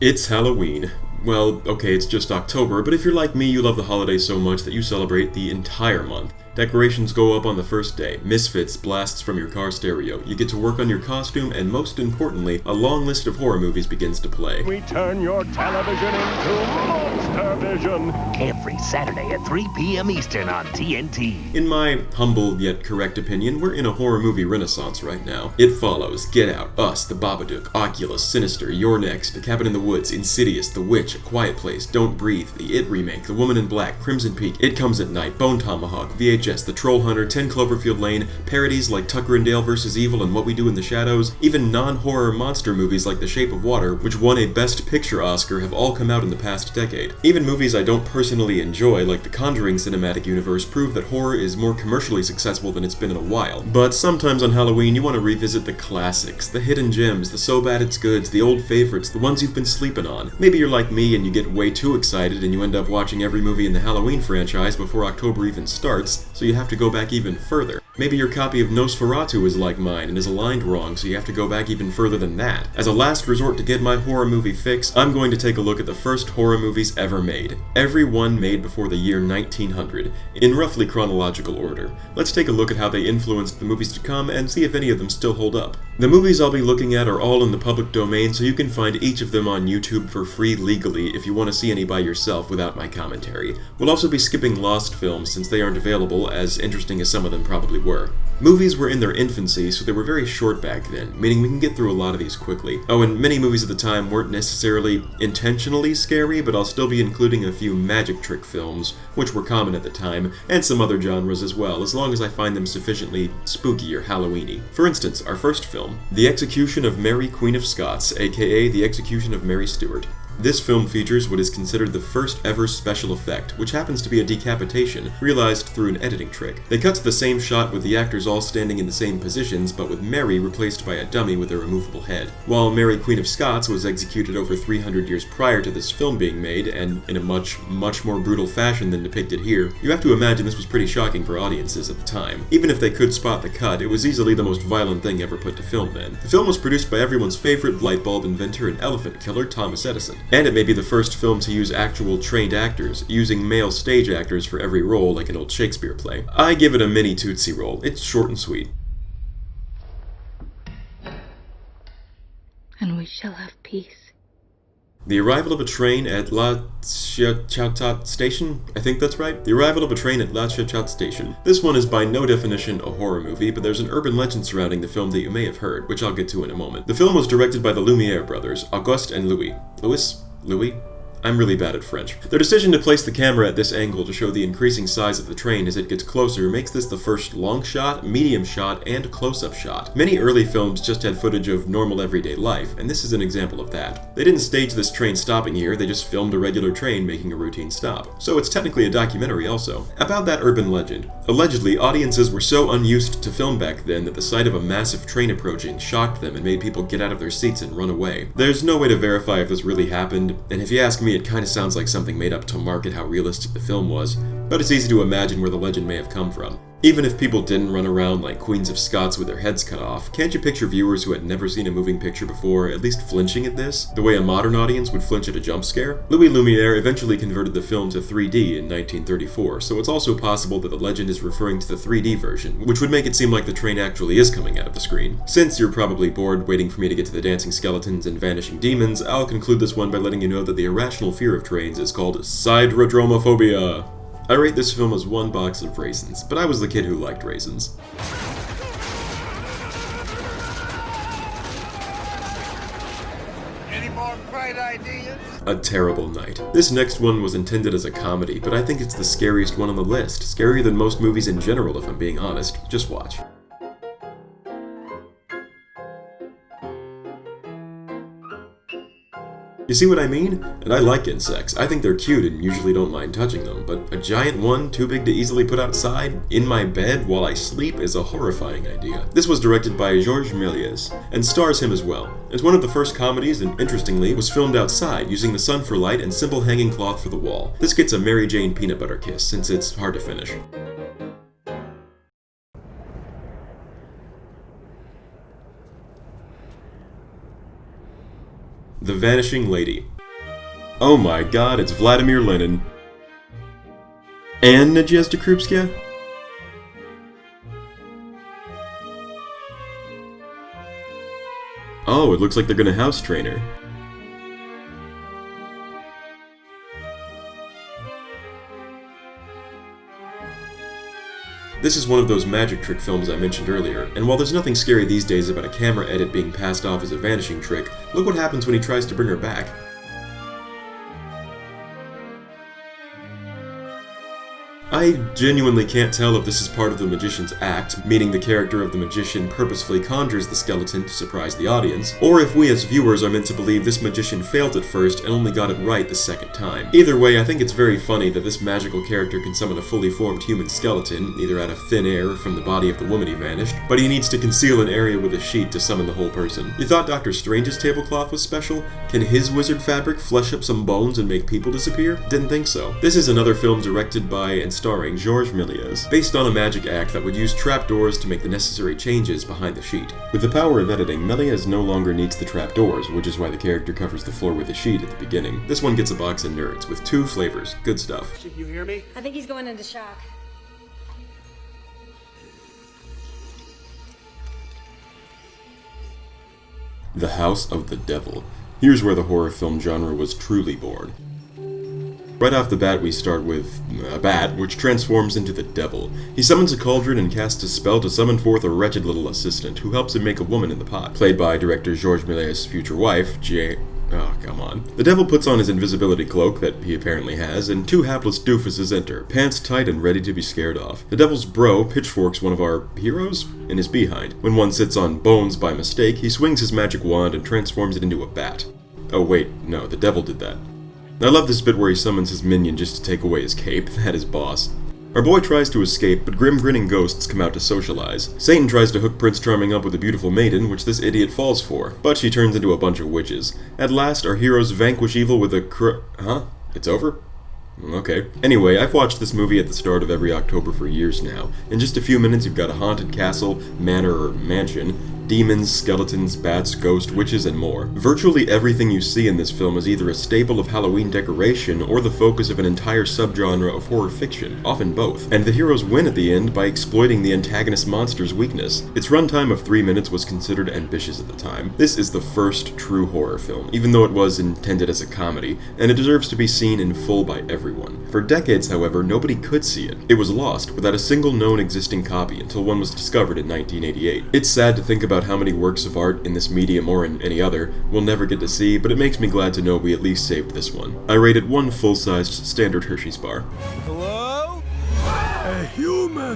It's Halloween. Well, okay, it's just October, but if you're like me, you love the holiday so much that you celebrate the entire month. Decorations go up on the first day, Misfits blasts from your car stereo, you get to work on your costume, and most importantly, a long list of horror movies begins to play. We turn your television into Monster Vision. Every Saturday at 3 p.m. Eastern on TNT. In my humble yet correct opinion, we're in a horror movie renaissance right now. It Follows, Get Out, Us, The Babadook, Oculus, Sinister, You're Next, The Cabin in the Woods, Insidious, The Witch, A Quiet Place, Don't Breathe, The It Remake, The Woman in Black, Crimson Peak, It Comes at Night, Bone Tomahawk, VHS, The Troll Hunter, 10 Cloverfield Lane, parodies like Tucker and Dale vs. Evil and What We Do in the Shadows, even non-horror monster movies like The Shape of Water, which won a Best Picture Oscar, have all come out in the past decade. Even movies I don't personally enjoy, like the Conjuring cinematic universe, prove that horror is more commercially successful than it's been in a while. But sometimes on Halloween you want to revisit the classics, the hidden gems, the so bad it's goods, the old favorites, the ones you've been sleeping on. Maybe you're like me and you get way too excited and you end up watching every movie in the Halloween franchise before October even starts, so you have to go back even further. Maybe your copy of Nosferatu is like mine and is aligned wrong, so you have to go back even further than that. As a last resort to get my horror movie fix, I'm going to take a look at the first horror movies ever made. Every one made before the year 1900, in roughly chronological order. Let's take a look at how they influenced the movies to come and see if any of them still hold up. The movies I'll be looking at are all in the public domain, so you can find each of them on YouTube for free legally if you want to see any by yourself without my commentary. We'll also be skipping lost films since they aren't available, as interesting as some of them probably were. Movies were in their infancy, so they were very short back then, meaning we can get through a lot of these quickly. Oh, and many movies at the time weren't necessarily intentionally scary, but I'll still be including a few magic trick films, which were common at the time, and some other genres as well, as long as I find them sufficiently spooky or Halloweeny. For instance, our first film, The Execution of Mary Queen of Scots, aka The Execution of Mary Stuart. This film features what is considered the first ever special effect, which happens to be a decapitation, realized through an editing trick. They cut to the same shot with the actors all standing in the same positions, but with Mary replaced by a dummy with a removable head. While Mary Queen of Scots was executed over 300 years prior to this film being made, and in a much more brutal fashion than depicted here, you have to imagine this was pretty shocking for audiences at the time. Even if they could spot the cut, it was easily the most violent thing ever put to film then. The film was produced by everyone's favorite light bulb inventor and elephant killer, Thomas Edison. And it may be the first film to use actual trained actors, using male stage actors for every role like an old Shakespeare play. I give it a mini Tootsie Roll. It's short and sweet. And we shall have peace. The arrival of a train at La Chautat Station? I think that's right. The arrival of a train at La Chautat Station. This one is by no definition a horror movie, but there's an urban legend surrounding the film that you may have heard, which I'll get to in a moment. The film was directed by the Lumiere brothers, Auguste and Louis. Louis? I'm really bad at French. Their decision to place the camera at this angle to show the increasing size of the train as it gets closer makes this the first long shot, medium shot, and close-up shot. Many early films just had footage of normal everyday life, and this is an example of that. They didn't stage this train stopping here, they just filmed a regular train making a routine stop. So it's technically a documentary also. About that urban legend. Allegedly, audiences were so unused to film back then that the sight of a massive train approaching shocked them and made people get out of their seats and run away. There's no way to verify if this really happened, and if you ask me, it kind of sounds like something made up to market how realistic the film was, but it's easy to imagine where the legend may have come from. Even if people didn't run around like Queens of Scots with their heads cut off, can't you picture viewers who had never seen a moving picture before at least flinching at this, the way a modern audience would flinch at a jump scare? Louis Lumiere eventually converted the film to 3D in 1934, so it's also possible that the legend is referring to the 3D version, which would make it seem like the train actually is coming out of the screen. Since you're probably bored waiting for me to get to the dancing skeletons and vanishing demons, I'll conclude this one by letting you know that the irrational fear of trains is called siderodromophobia. I rate this film as 1 box of raisins, but I was the kid who liked raisins. Any more bright ideas? A Terrible Night. This next one was intended as a comedy, but I think it's the scariest one on the list. Scarier than most movies in general, if I'm being honest. Just watch. You see what I mean? And I like insects. I think they're cute and usually don't mind touching them, but a giant one too big to easily put outside, in my bed while I sleep, is a horrifying idea. This was directed by Georges Méliès, and stars him as well. It's one of the first comedies, and interestingly, was filmed outside, using the sun for light and simple hanging cloth for the wall. This gets a Mary Jane peanut butter kiss, since it's hard to finish. The Vanishing Lady. Oh my god, it's Vladimir Lenin. And Nadezhda Krupskaya? Oh, it looks like they're gonna house train her. This is one of those magic trick films I mentioned earlier, and while there's nothing scary these days about a camera edit being passed off as a vanishing trick, look what happens when he tries to bring her back. I genuinely can't tell if this is part of the magician's act, meaning the character of the magician purposefully conjures the skeleton to surprise the audience, or if we as viewers are meant to believe this magician failed at first and only got it right the second time. Either way, I think it's very funny that this magical character can summon a fully formed human skeleton, either out of thin air or from the body of the woman he vanished, but he needs to conceal an area with a sheet to summon the whole person. You thought Doctor Strange's tablecloth was special? Can his wizard fabric flesh up some bones and make people disappear? Didn't think so. This is another film directed by and starring Georges Méliès, based on a magic act that would use trapdoors to make the necessary changes behind the sheet. With the power of editing, Méliès no longer needs the trapdoors, which is why the character covers the floor with a sheet at the beginning. This one gets a box of nerds, with 2 flavors. Good stuff. Did you hear me? I think he's going into shock. The House of the Devil. Here's where the horror film genre was truly born. Right off the bat, we start with a bat, which transforms into the devil. He summons a cauldron and casts a spell to summon forth a wretched little assistant, who helps him make a woman in the pot, played by director Georges Méliès' future wife, Oh, come on. The devil puts on his invisibility cloak that he apparently has, and 2 hapless doofuses enter, pants tight and ready to be scared off. The devil's bro pitchforks one of our heroes in his behind. When one sits on bones by mistake, he swings his magic wand and transforms it into a bat. Oh wait, no, the devil did that. I love this bit where he summons his minion just to take away his cape. That is boss. Our boy tries to escape, but grim grinning ghosts come out to socialize. Satan tries to hook Prince Charming up with a beautiful maiden, which this idiot falls for, but she turns into a bunch of witches. At last, our heroes vanquish evil with a Huh? It's over? Okay. Anyway, I've watched this movie at the start of every October for years now. In just a few minutes, you've got a haunted castle, manor, or mansion, demons, skeletons, bats, ghosts, witches, and more. Virtually everything you see in this film is either a staple of Halloween decoration or the focus of an entire subgenre of horror fiction, often both. And the heroes win at the end by exploiting the antagonist monster's weakness. Its runtime of 3 minutes was considered ambitious at the time. This is the first true horror film, even though it was intended as a comedy, and it deserves to be seen in full by everyone. For decades, however, nobody could see it. It was lost, without a single known existing copy, until one was discovered in 1988. It's sad to think about how many works of art in this medium or in any other we'll never get to see, but it makes me glad to know we at least saved this one. I rated 1 full-sized standard Hershey's bar. Hello? A human!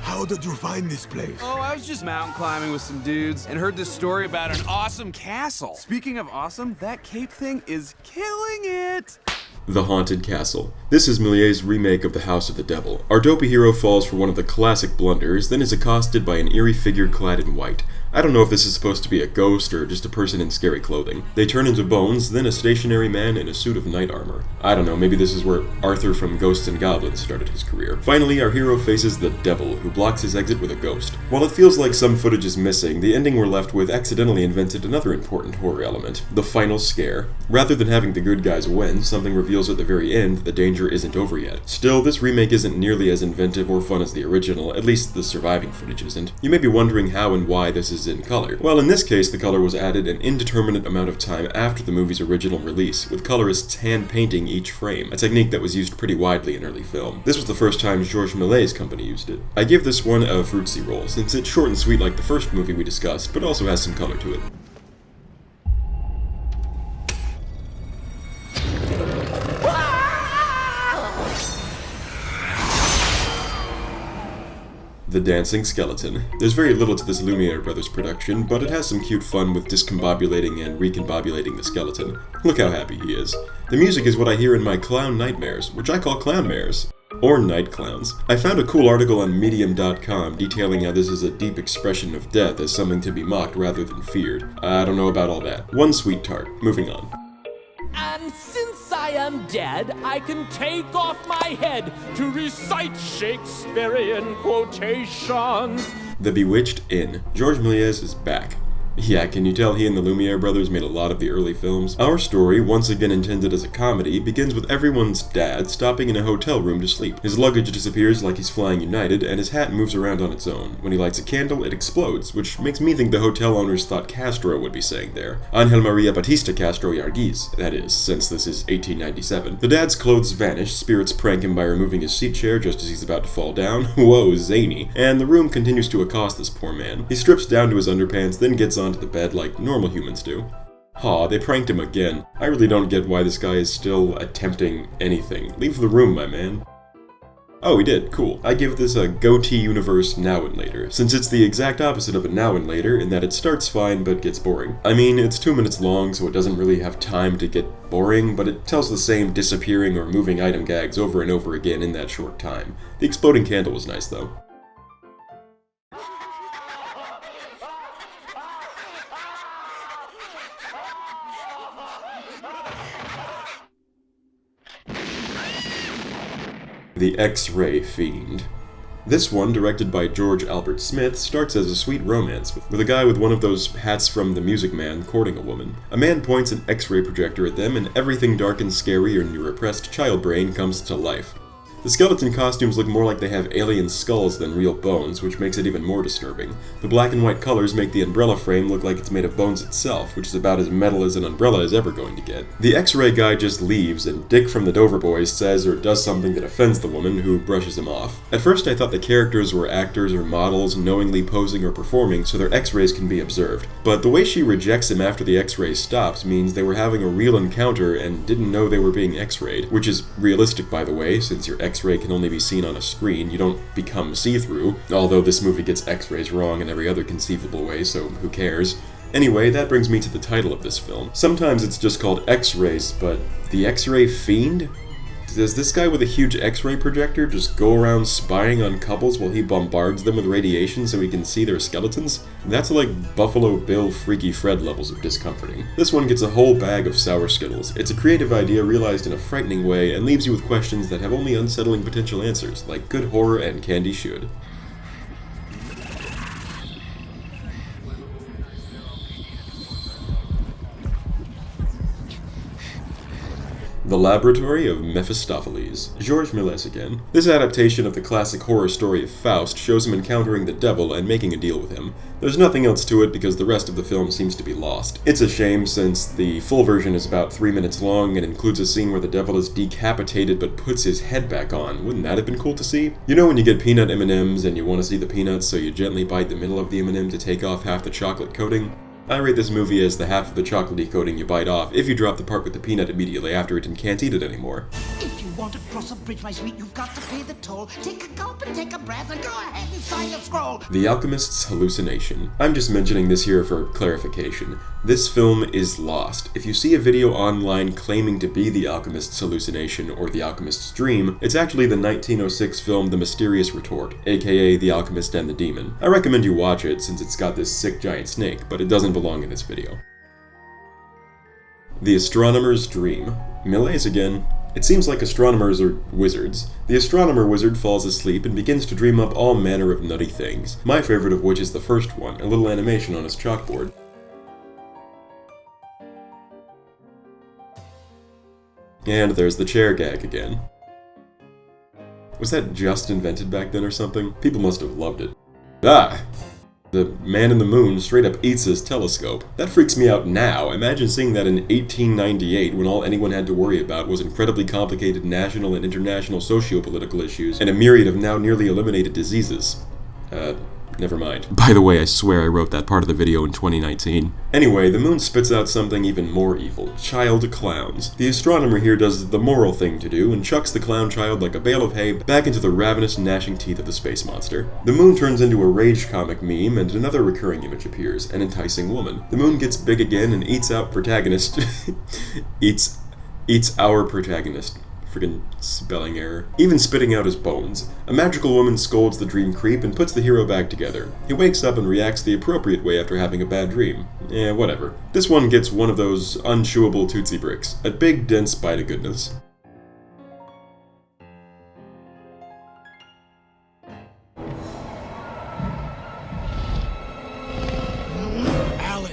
How did you find this place? Oh, I was just mountain climbing with some dudes and heard this story about an awesome castle. Speaking of awesome, that cape thing is killing it! The Haunted Castle. This is Méliès' remake of The House of the Devil. Our dopey hero falls for one of the classic blunders, then is accosted by an eerie figure clad in white. I don't know if this is supposed to be a ghost or just a person in scary clothing. They turn into bones, then a stationary man in a suit of knight armor. I don't know, maybe this is where Arthur from Ghosts and Goblins started his career. Finally, our hero faces the devil, who blocks his exit with a ghost. While it feels like some footage is missing, the ending we're left with accidentally invented another important horror element, the final scare. Rather than having the good guys win, something reveals at the very end that the danger isn't over yet. Still, this remake isn't nearly as inventive or fun as the original, at least the surviving footage isn't. You may be wondering how and why this is in color. Well, in this case, the color was added an indeterminate amount of time after the movie's original release, with colorists hand-painting each frame, a technique that was used pretty widely in early film. This was the first time Georges Méliès' company used it. I give this one a fruitsy roll, since it's short and sweet like the first movie we discussed, but also has some color to it. The Dancing Skeleton. There's very little to this Lumiere Brothers production, but it has some cute fun with discombobulating and recombobulating the skeleton. Look how happy he is. The music is what I hear in my clown nightmares, which I call clownmares. Or night clowns. I found a cool article on Medium.com detailing how this is a deep expression of death as something to be mocked rather than feared. I don't know about all that. One sweet tart. Moving on. And since I am dead, I can take off my head to recite Shakespearean quotations. The Bewitched Inn. Georges Méliès is back. Yeah, can you tell he and the Lumiere brothers made a lot of the early films? Our story, once again intended as a comedy, begins with everyone's dad stopping in a hotel room to sleep. His luggage disappears like he's flying United, and his hat moves around on its own. When he lights a candle, it explodes, which makes me think the hotel owners thought Castro would be saying there. Angel Maria Batista Castro y Arguiz, that is, since this is 1897. The dad's clothes vanish, spirits prank him by removing his seat chair just as he's about to fall down. Whoa, zany. And the room continues to accost this poor man. He strips down to his underpants, then gets onto the bed like normal humans do. Aw, they pranked him again. I really don't get why this guy is still attempting anything. Leave the room, my man. Oh, he did. Cool. I give this a goatee universe now and later, since it's the exact opposite of a now and later in that it starts fine but gets boring. I mean, it's 2 minutes long, so it doesn't really have time to get boring, but it tells the same disappearing or moving item gags over and over again in that short time. The exploding candle was nice, though. The X-Ray Fiend. This one, directed by George Albert Smith, starts as a sweet romance with a guy with one of those hats from The Music Man courting a woman. A man points an X-ray projector at them and everything dark and scary in your repressed child brain comes to life. The skeleton costumes look more like they have alien skulls than real bones, which makes it even more disturbing. The black and white colors make the umbrella frame look like it's made of bones itself, which is about as metal as an umbrella is ever going to get. The X-ray guy just leaves, and Dick from the Dover Boys says or does something that offends the woman, who brushes him off. At first I thought the characters were actors or models knowingly posing or performing so their X-rays can be observed. But the way she rejects him after the X-ray stops means they were having a real encounter and didn't know they were being X-rayed, which is realistic, by the way, since your X-ray can only be seen on a screen. You don't become see-through, although this movie gets X-rays wrong in every other conceivable way, so who cares? Anyway, that brings me to the title of this film. Sometimes it's just called X-rays, but the X-Ray Fiend? Does this guy with a huge X-ray projector just go around spying on couples while he bombards them with radiation so he can see their skeletons? That's like Buffalo Bill Freaky Fred levels of discomforting. This one gets a whole bag of sour Skittles. It's a creative idea realized in a frightening way and leaves you with questions that have only unsettling potential answers, like good horror and candy should. The Laboratory of Mephistopheles. Georges Méliès again. This adaptation of the classic horror story of Faust shows him encountering the devil and making a deal with him. There's nothing else to it because the rest of the film seems to be lost. It's a shame since the full version is about 3 minutes long and includes a scene where the devil is decapitated but puts his head back on. Wouldn't that have been cool to see? You know when you get peanut M&Ms and you want to see the peanuts so you gently bite the middle of the M&M to take off half the chocolate coating? I rate this movie as the half of the chocolatey coating you bite off if you drop the part with the peanut immediately after it and can't eat it anymore. If you want to cross a bridge, my sweet, you've got to pay the toll. Take a gulp and take a breath and go ahead and sign the scroll. The Alchemist's Hallucination. I'm just mentioning this here for clarification. This film is lost. If you see a video online claiming to be The Alchemist's Hallucination or The Alchemist's Dream, it's actually the 1906 film The Mysterious Retort, aka The Alchemist and the Demon. I recommend you watch it since it's got this sick giant snake, but it doesn't belong in this video. The Astronomer's Dream. Méliès again. It seems like astronomers are wizards. The astronomer wizard falls asleep and begins to dream up all manner of nutty things, my favorite of which is the first one, a little animation on his chalkboard. And there's the chair gag again. Was that just invented back then or something? People must have loved it. Ah! The man in the moon straight up eats his telescope. That freaks me out now. Imagine seeing that in 1898 when all anyone had to worry about was incredibly complicated national and international socio-political issues and a myriad of now nearly eliminated diseases. Never mind. By the way, I swear I wrote that part of the video in 2019. Anyway, the moon spits out something even more evil. Child clowns. The astronomer here does the moral thing to do and chucks the clown child like a bale of hay back into the ravenous gnashing teeth of the space monster. The moon turns into a rage comic meme and another recurring image appears, an enticing woman. The moon gets big again and eats out protagonist. eats our protagonist. Friggin' spelling error. Even spitting out his bones. A magical woman scolds the dream creep and puts the hero back together. He wakes up and reacts the appropriate way after having a bad dream. Whatever. This one gets one of those unchewable Tootsie Bricks. A big, dense bite of goodness. Alex.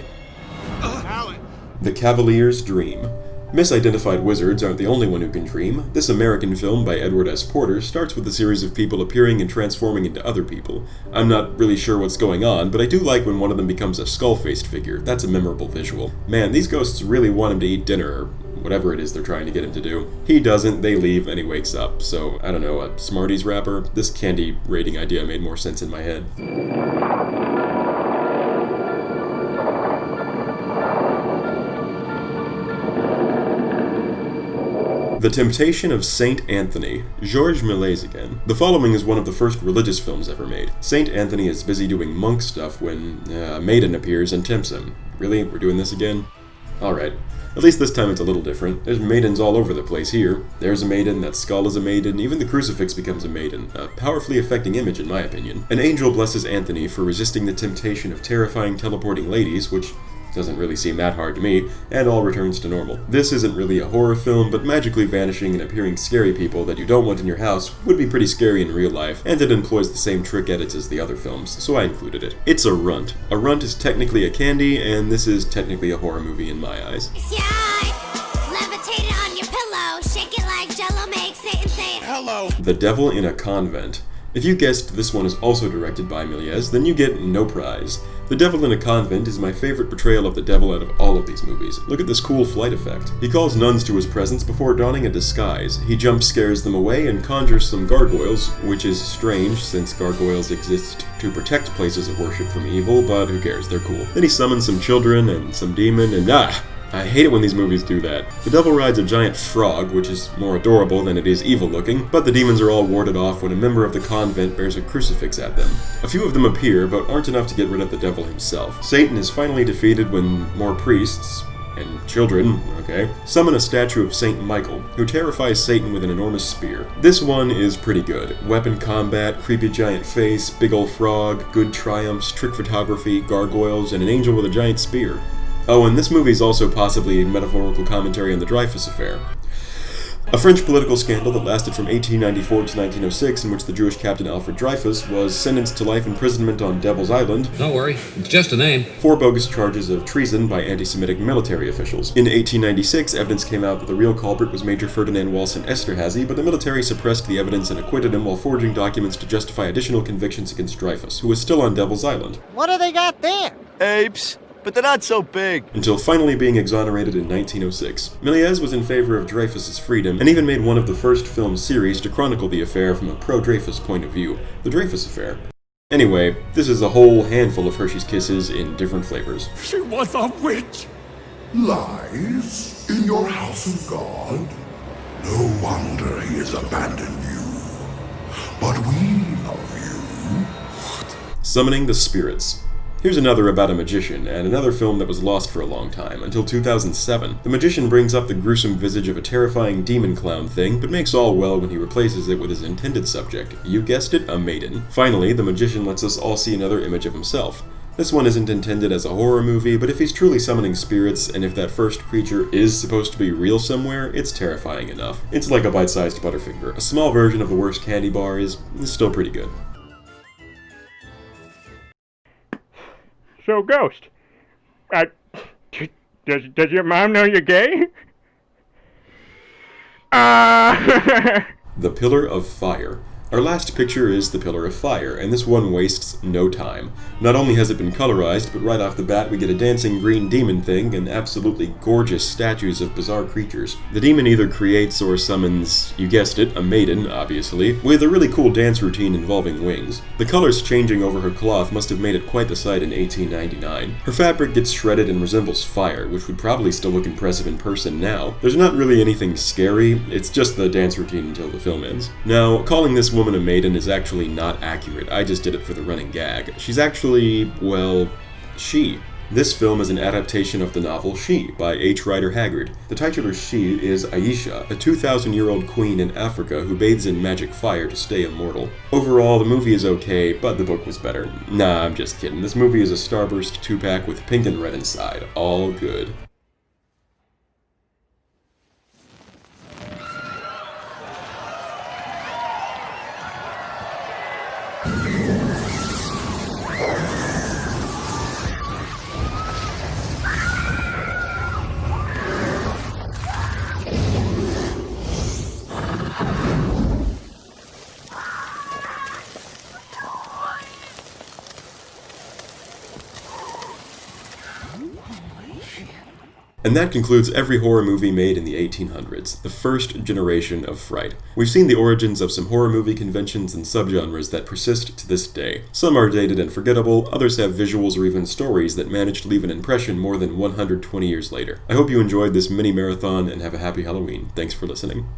Cavalier's Dream. Misidentified wizards aren't the only one who can dream. This American film by Edward S. Porter starts with a series of people appearing and transforming into other people. I'm not really sure what's going on, but I do like when one of them becomes a skull-faced figure. That's a memorable visual. Man, these ghosts really want him to eat dinner, or whatever it is they're trying to get him to do. He doesn't, they leave, and he wakes up. So, I don't know, a Smarties wrapper? This candy rating idea made more sense in my head. The Temptation of Saint Anthony, Georges Méliès again. The following is one of the first religious films ever made. Saint Anthony is busy doing monk stuff when a maiden appears and tempts him. Really? We're doing this again? Alright. At least this time it's a little different. There's maidens all over the place here. There's a maiden, that skull is a maiden, even the crucifix becomes a maiden. A powerfully affecting image in my opinion. An angel blesses Anthony for resisting the temptation of terrifying teleporting ladies, which doesn't really seem that hard to me, and all returns to normal. This isn't really a horror film, but magically vanishing and appearing scary people that you don't want in your house would be pretty scary in real life, and it employs the same trick edits as the other films, so I included it. It's a runt. A runt is technically a candy, and this is technically a horror movie in my eyes. Levitate it on your pillow, shake it like Jello makes it, and say hello. The Devil in a Convent. If you guessed this one is also directed by Méliès, then you get no prize. The Devil in a Convent is my favorite portrayal of the devil out of all of these movies. Look at this cool flight effect. He calls nuns to his presence before donning a disguise. He jump scares them away and conjures some gargoyles, which is strange since gargoyles exist to protect places of worship from evil, but who cares, they're cool. Then he summons some children and some demon and I hate it when these movies do that. The devil rides a giant frog, which is more adorable than it is evil looking, but the demons are all warded off when a member of the convent bears a crucifix at them. A few of them appear, but aren't enough to get rid of the devil himself. Satan is finally defeated when more priests, and children, summon a statue of Saint Michael, who terrifies Satan with an enormous spear. This one is pretty good. Weapon combat, creepy giant face, big ol' frog, good triumphs, trick photography, gargoyles, and an angel with a giant spear. Oh, and this movie is also possibly a metaphorical commentary on the Dreyfus Affair. A French political scandal that lasted from 1894 to 1906, in which the Jewish captain Alfred Dreyfus was sentenced to life imprisonment on Devil's Island. Don't worry, it's just a name. For bogus charges of treason by anti-Semitic military officials. In 1896, evidence came out that the real culprit was Major Ferdinand Walson Esterhazy, but the military suppressed the evidence and acquitted him while forging documents to justify additional convictions against Dreyfus, who was still on Devil's Island. What do they got there? Apes. But they're not so big. Until finally being exonerated in 1906. Méliès was in favor of Dreyfus's freedom, and even made one of the first film series to chronicle the affair from a pro-Dreyfus point of view, the Dreyfus Affair. Anyway, this is a whole handful of Hershey's Kisses in different flavors. She was a witch! Lies in your house of God? No wonder he has abandoned you. But we love you. Summoning the Spirits. Here's another about a magician, and another film that was lost for a long time, until 2007. The magician brings up the gruesome visage of a terrifying demon clown thing, but makes all well when he replaces it with his intended subject. You guessed it, a maiden. Finally, the magician lets us all see another image of himself. This one isn't intended as a horror movie, but if he's truly summoning spirits, and if that first creature is supposed to be real somewhere, it's terrifying enough. It's like a bite-sized Butterfinger. A small version of the worst candy bar is still pretty good. So, Ghost, does your mom know you're gay? The Pillar of Fire. Our last picture is The Pillar of Fire, and this one wastes no time. Not only has it been colorized, but right off the bat we get a dancing green demon thing and absolutely gorgeous statues of bizarre creatures. The demon either creates or summons, you guessed it, a maiden, obviously, with a really cool dance routine involving wings. The colors changing over her cloth must have made it quite the sight in 1899. Her fabric gets shredded and resembles fire, which would probably still look impressive in person now. There's not really anything scary, it's just the dance routine until the film ends. Now, calling this woman a maiden is actually not accurate, I just did it for the running gag. She's actually, well, she. This film is an adaptation of the novel She by H. Rider Haggard. The titular She is Aisha, a 2,000-year-old queen in Africa who bathes in magic fire to stay immortal. Overall, the movie is okay, but the book was better. Nah, I'm just kidding. This movie is a Starburst 2-pack with pink and red inside. All good. And that concludes every horror movie made in the 1800s, the first generation of fright. We've seen the origins of some horror movie conventions and subgenres that persist to this day. Some are dated and forgettable, others have visuals or even stories that manage to leave an impression more than 120 years later. I hope you enjoyed this mini marathon and have a happy Halloween. Thanks for listening.